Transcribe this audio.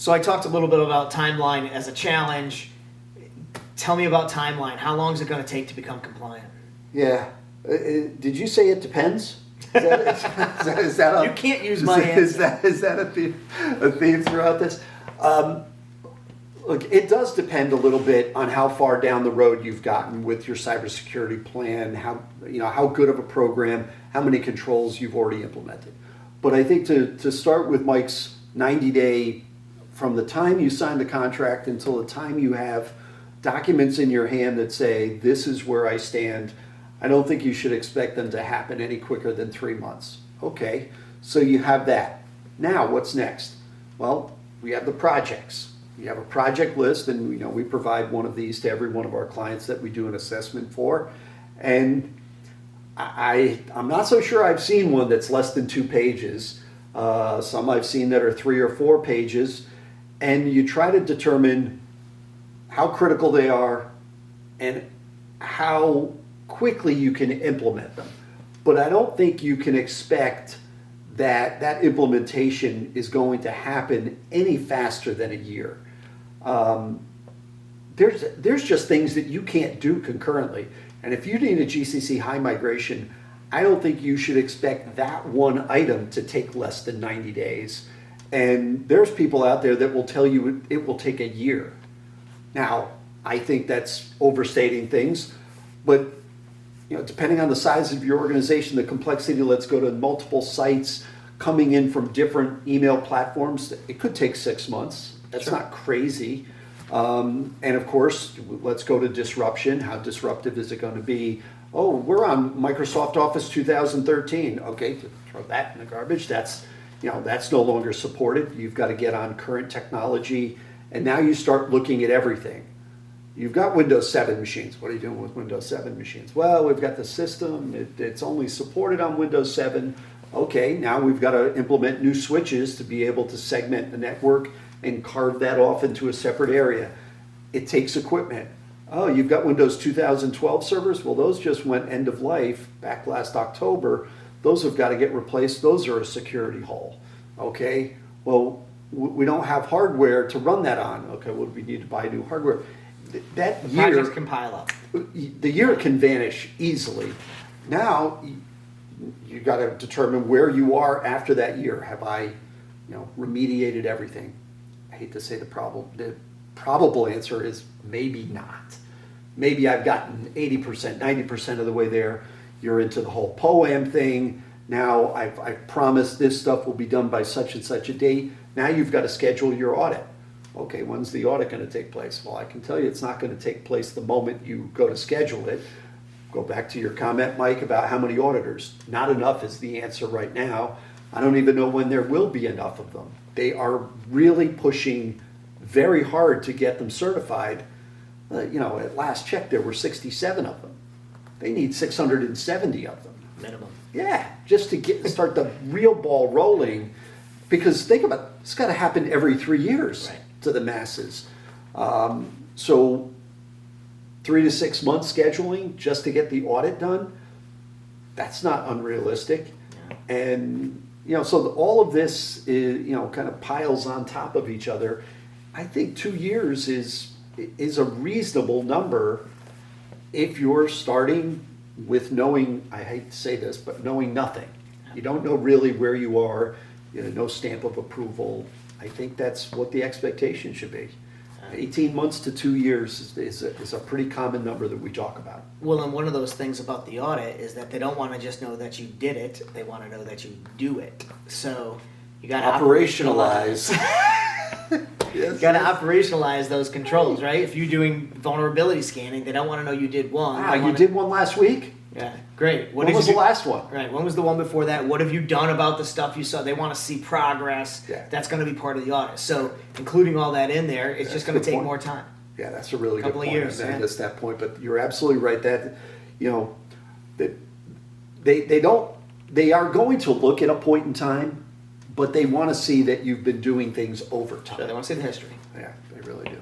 So I talked a little bit about timeline as a challenge. Tell me about timeline. How long is it going to take to become compliant? Yeah. Did you say it depends? Is that You can't use my answer. Is that a theme throughout this? Look, it does depend a little bit on how far down the road you've gotten with your cybersecurity plan, how good of a program, how many controls you've already implemented. But I think to start with Mike's 90-day, from the time you sign the contract until the time you have documents in your hand that say, this is where I stand, I don't think you should expect them to happen any quicker than 3 months. Okay, so you have that. Now, what's next? Well, we have the projects. We have a project list, and we provide one of these to every one of our clients that we do an assessment for. And I'm not so sure I've seen one that's less than 2 pages. Some I've seen that are 3 or 4 pages. And you try to determine how critical they are and how quickly you can implement them. But I don't think you can expect that implementation is going to happen any faster than a year. There's just things that you can't do concurrently. And if you need a GCC high migration, I don't think you should expect that one item to take less than 90 days. And there's people out there that will tell you it will take a year. Now, I think that's overstating things, but depending on the size of your organization, the complexity, let's go to multiple sites coming in from different email platforms, it could take 6 months. That's not crazy. And of course, let's go to disruption. How disruptive is it going to be? Oh, we're on Microsoft Office 2013. Okay, throw that in the garbage. That's no longer supported. You've got to get on current technology. And now you start looking at everything. You've got Windows 7 machines. What are you doing with Windows 7 machines? Well, we've got the system. It's only supported on Windows 7. Okay, now we've got to implement new switches to be able to segment the network and carve that off into a separate area. It takes equipment. Oh, you've got Windows 2012 servers? Well, those just went end of life back last October. Those have got to get replaced. Those are a security hole. Okay, well, we don't have hardware to run that on. Okay, well, we need to buy new hardware. That year, projects can pile up. The year can vanish easily. Now, you got to determine where you are after that year. Have I, remediated everything? I hate to say the probable answer is maybe not. Maybe I've gotten 80%, 90% of the way there. You're into the whole POAM thing. Now I've promised this stuff will be done by such and such a date. Now you've got to schedule your audit. Okay, when's the audit going to take place? Well, I can tell you it's not going to take place the moment you go to schedule it. Go back to your comment, Mike, about how many auditors. Not enough is the answer right now. I don't even know when there will be enough of them. They are really pushing very hard to get them certified. At last check, there were 67 of them. They need 670 of them. Minimum. Yeah, just to start the real ball rolling. Because think about it, it's got to happen every 3 years to the masses. So 3 to 6 months scheduling just to get the audit done, that's not unrealistic. Yeah. And so all of this is, kind of piles on top of each other. I think 2 years is a reasonable number if you're starting with knowing, I hate to say this, but knowing nothing. You don't know really where you are, no stamp of approval. I think that's what the expectation should be. 18 months to 2 years is a pretty common number that we talk about. Well, and one of those things about the audit is that they don't want to just know that you did it, they want to know that you do it. So you got to operationalize. You got to operationalize those controls, right? If you're doing vulnerability scanning, they don't want to know you did one. You did one last week? Yeah, great. When was the last one? Right, when was the one before that? What have you done about the stuff you saw? They want to see progress. Yeah. That's going to be part of the audit. So including all that in there, it's just going to take more time. Yeah, that's a really good point. Couple of years. I missed that point, but you're absolutely right that, that they are going to look at a point in time, but they want to see that you've been doing things over time. So they want to see the history. Yeah, they really do.